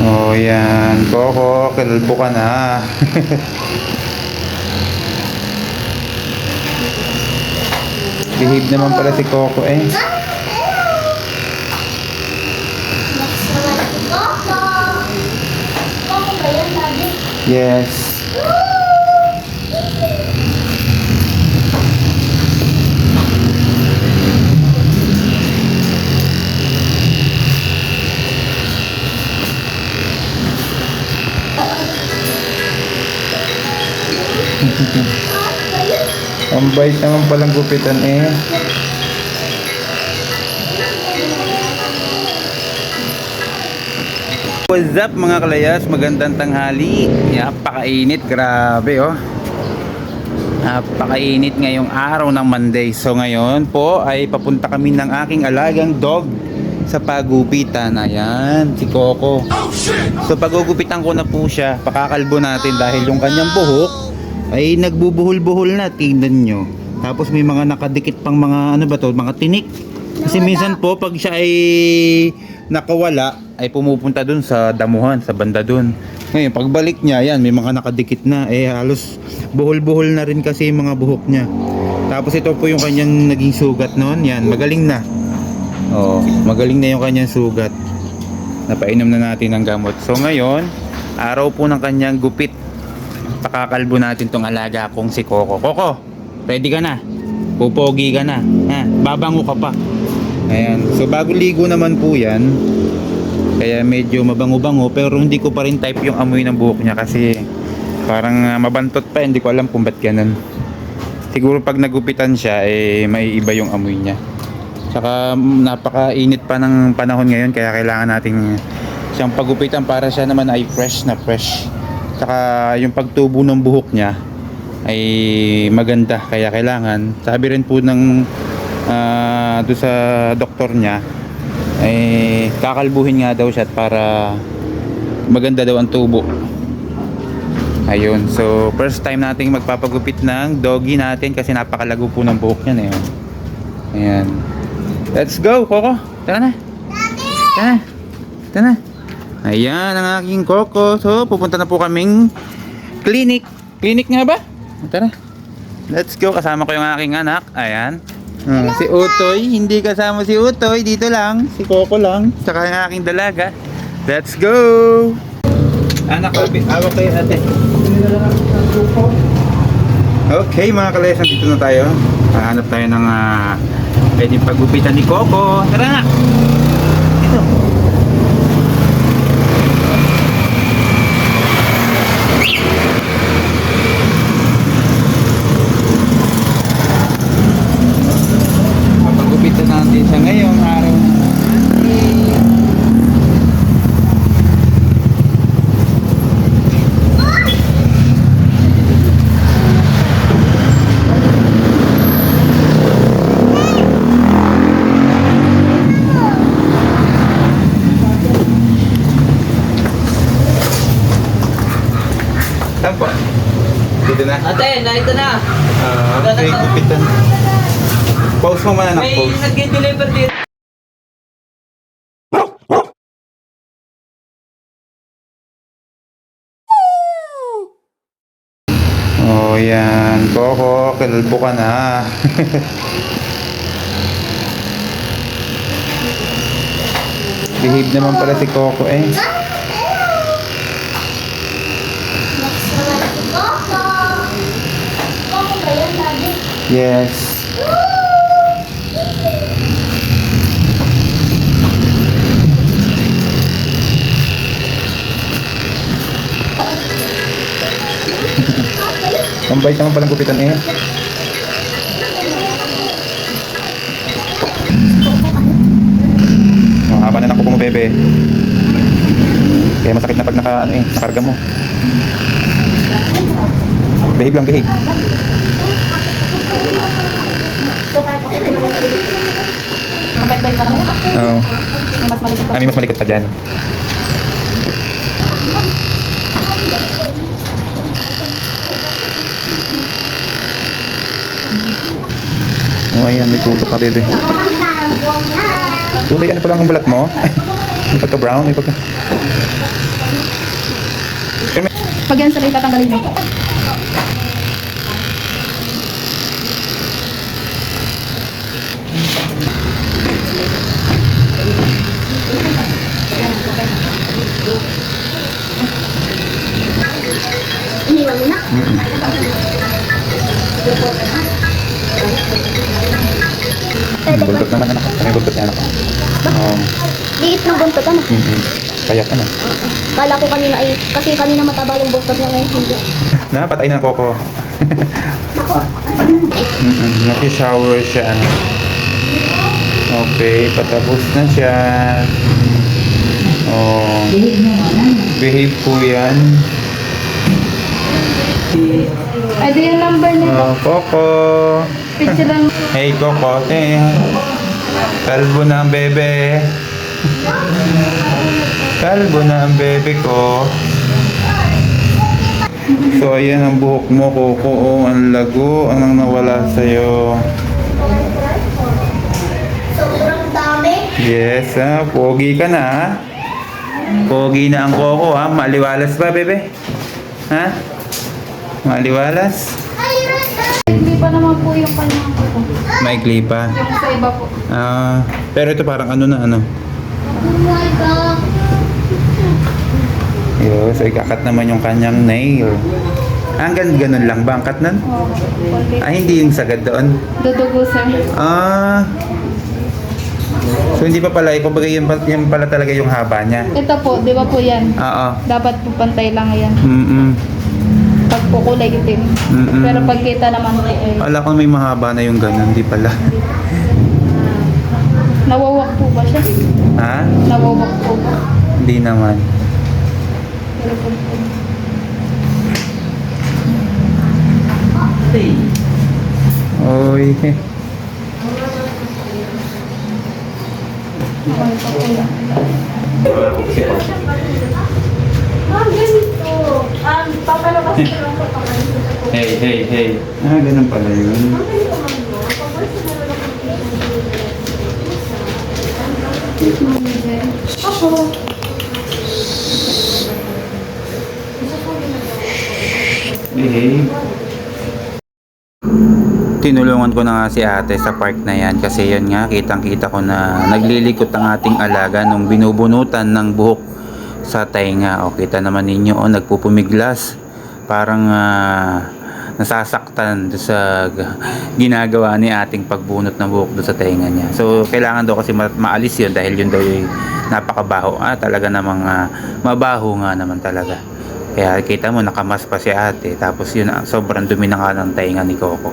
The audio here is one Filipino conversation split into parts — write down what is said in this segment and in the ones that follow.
Oh, yan. Coco, kalbo ka na. Behave naman pala si Coco eh. Yes. Ang bait naman palang gupitan eh. What's up mga kalayas? Magandang tanghali. Napakainit, grabe oh. Napakainit ngayong araw ng Monday. So ngayon po ay papunta kami ng aking alagang dog sa pagupitan. Ayan, si Coco. So pagugupitan ko na po siya. Pakakalbo natin dahil yung kanyang buhok ay nagbubuhol-buhol na, tingnan nyo. Tapos may mga nakadikit pang mga ano ba to, mga tinik. Kasi minsan po pag siya ay nakawala ay pumupunta dun sa damuhan, sa banda dun. Ngayon pagbalik niya, yan may mga nakadikit na, eh halos buhol-buhol na rin kasi yung mga buhok niya. Tapos ito po yung kanyang naging sugat noon, yan magaling na. Oh, magaling na yung kanyang sugat. Napainom na natin ng gamot. So ngayon, araw po ng kanyang gupit. Pakakalbo natin tong alaga kong si Coco. Coco, ready ka na? Pupogi ka na, ha? Babango ka pa. Ayan, so bago ligo naman po yan. Kaya medyo mabango-bango, pero hindi ko pa rin type yung amoy ng buhok niya kasi parang mabantot pa, hindi ko alam kung ba't ganun. Siguro pag nagupitan siya eh may iba yung amoy niya. Saka napakainit pa ng panahon ngayon, kaya kailangan nating siyang pagupitan para siya naman ay fresh na fresh. Saka yung pagtubo ng buhok niya ay maganda, kaya kailangan, sabi rin po ng doon sa doktor niya ay kakalbuhin nga daw siya para maganda daw ang tubo. Ayun, so first time nating magpapagupit ng doggy natin kasi napakalago po ng buhok niya eh. Ayan, let's go Coco, tara na. Tara, tara na. Ayan ang aking Coco. So pupunta na po kaming clinic. Clinic nga ba? Tara, let's go. Kasama ko yung aking anak. Ayan, si Utoy. Hindi kasama si Utoy, dito lang si Coco lang, saka yung aking dalaga. Let's go. Anak, awak kayo ate. Okay mga kalayas, dito na tayo. Hahanap tayo ng pwedeng pagupitan ni Coco. Tara na. Ito. Papagupitan natin sa ngayong araw. Tampo. Dito na. Ate, ito na. Okay, gupitan. Pause mo muna na, May pause. nag-deliver dito. Oh, yan. Coco, kalbo ka na. Behave naman pala si Coco eh. Yes. Ang bait naman palang gupitan eh. Ang haba na ng kuko mo, bebe. Kaya masakit na pag nakarga mo. Behave lang, behave. Oo. May mas malikot pa dyan. Oh, ayan, may tutok ka, bebe. Kulay ano pa lang ang balat mo? May pagka brown, may pagka... Pag yan sila itatanggalin mo. Iniwan mo na. Buntot naman anak. May buntot niya anak. Liit ng buntot, ano? Kaya ka na. Kala ko kanina ay, kasi kanina mataba yung buntot niya ngayon hindi. Napatay na Coco. Ako, Naki-shower siya. Okay, patapos na siya. Oh. Behave po yan. Ay, di yung number nito. Oh, Coco. Picture lang. Hey, Coco. Kalbo na ang bebe. Kalbo na ang bebe ko. So, ayan ang buhok mo, Coco. Oh, ang lago. Anong nawala sa'yo? sobrang dami. Yes, pogi ka na, ha? Pogi na ang Coco, ha? Maliwalas ba, bebe? Ha? Maliwalas? Hindi pa naman po yung kanyang po. Maikli pa. Yung sa iba po. Pero ito parang ano na, ano? Oh my God. Yo, so ikakat naman yung kanyang nail. Hanggang ganun lang ba ang cut nun? Oh, konti. Hindi yung sagad doon. Dudugo, sir. So hindi pa pala, kumbaga yan pala talaga yung haba niya. Ito po, di ba po yan? Oo. Dapat po pantay lang yan. Pag po kulay itim. Pero pagkita naman po eh. Wala kang may mahaba na yung ganun, di pala. Nawawak po ba siya? Ha? Nawawak po ba? Hindi naman. Pero po po. Oy. Okay pa po yan. Ganito. Papalabas ko lang po Hey. Ganun pala yun. Ako. Behave. Tinulungan ko na nga si ate sa park na yan kasi yun nga kitang-kita ko na naglilikot ang ating alaga nung binubunutan ng buhok sa tainga. O kita naman ninyo, nagpupumiglas. Parang nasasaktan doon sa ginagawa ni ating pagbunot ng buhok doon sa tainga niya. So kailangan daw kasi maalis yun dahil yun daw yung napakabaho. Talaga namang mabaho nga naman talaga. Kaya kita mo nakamas pa si ate tapos yun sobrang dumi na nga ng tainga ni Coco.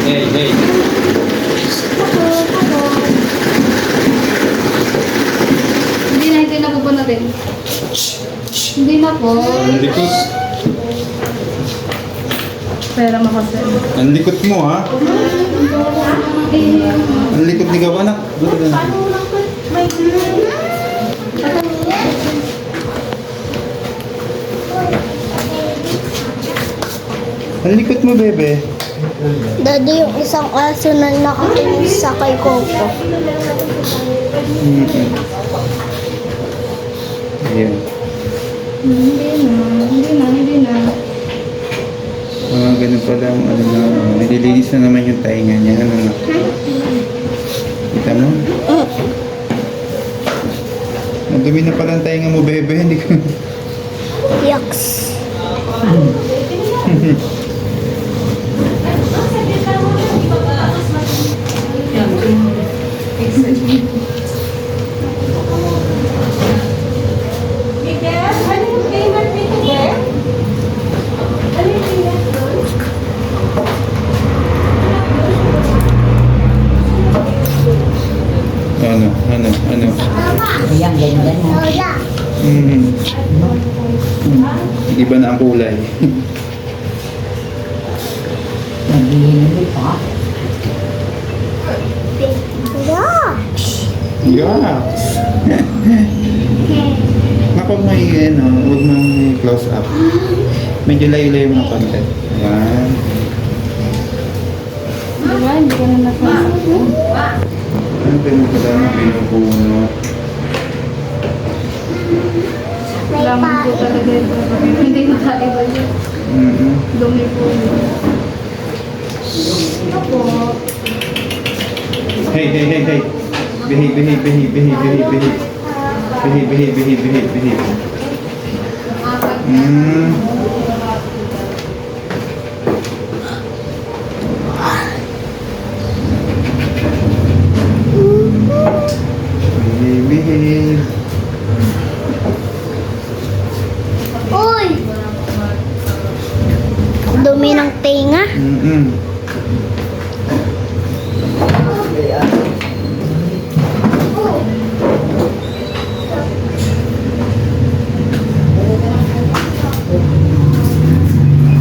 Hey. Hindi na po ba natin? Hindi na po. Ang likot. Pera makasal. Ang likot mo, ha? Ang likot ni Gawanak. Buti ka na. Ang likot mo, bebe. Daddy, yung isang aso na nakatingin sa kay Coco. Ayan. Hindi na. Ganun pala ang ano na. Nililinis na naman yung tainga niya. Ano na? Kita mo? Ang dumi na pala ang tainga mo, bebe. Hindi ko... Yucks. Ano? Ayan, ganyan mo. Lola. Iba na ang kulay. Naglihinimay pa. Yucks. Yucks! Kapag may huwag mong close up. Medyo layo-layo mo ng konti. Ayan. Diba? hindi ka na nasasaktan. Ano pinagkadaan ng pinupuna? May Lamang po pain. talaga ito. Hindi na tayo ba yun? Dumi po yun. Ito po. Hey, hey, hey, hey. Behave, behave, behave, behave, behave, behave. Behave, behave, behave, behave, behave. Behave, behave. Uy! Dumi ng tinga.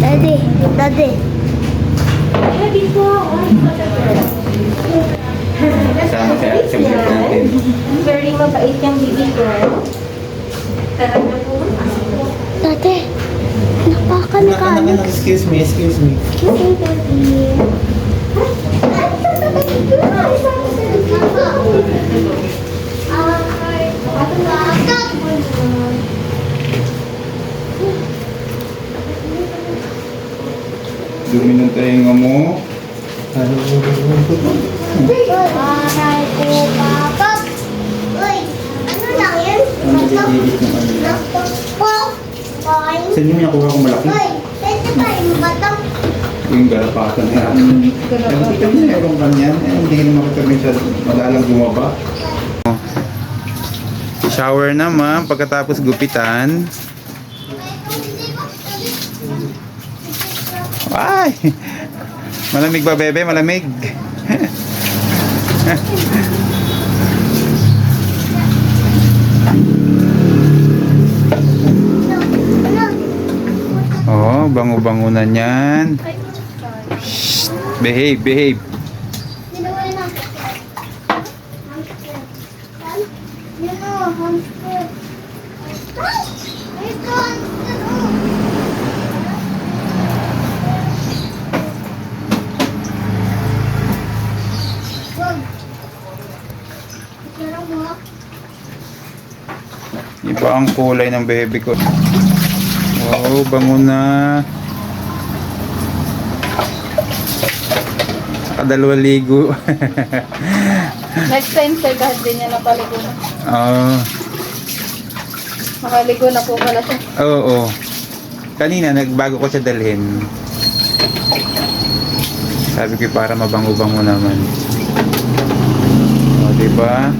Daddy, daddy. Kasama sa action natin. Very mabait yung bibi ko. Talaga po. Daddy, napaka-mechanic. Excuse me, excuse me. Dumi ng tainga mo. Aray ko, papa. Uy, ano lang yan? Ang maliliit ng ano. Nakapok. Fine. Saan niyo nakuha kong malaki? Uy, pwede ba yung batang? Yung garapatan na yan. Nakikita niyo na yung kanyan. Hindi ka naman kami siya madalang bumaba. Shower naman pagkatapos gupitan. Ay! Malamig ba, bebe? Malamig. Oh, bango-bango na yan. Shh! Behave, behave. Yun o, hamster. Ay! Ito, hamster o. Wag. Sarap mo. Iba ang kulay ng baby ko. Wow, bango na. Saka dalawa ligo. Next time, sir, kahit din niya napaligo na. Oo. Makaligo na po pala siya. Oo. Kanina, nagbago ko siya dalhin. Sabi ko para mabango-bango naman. O, diba?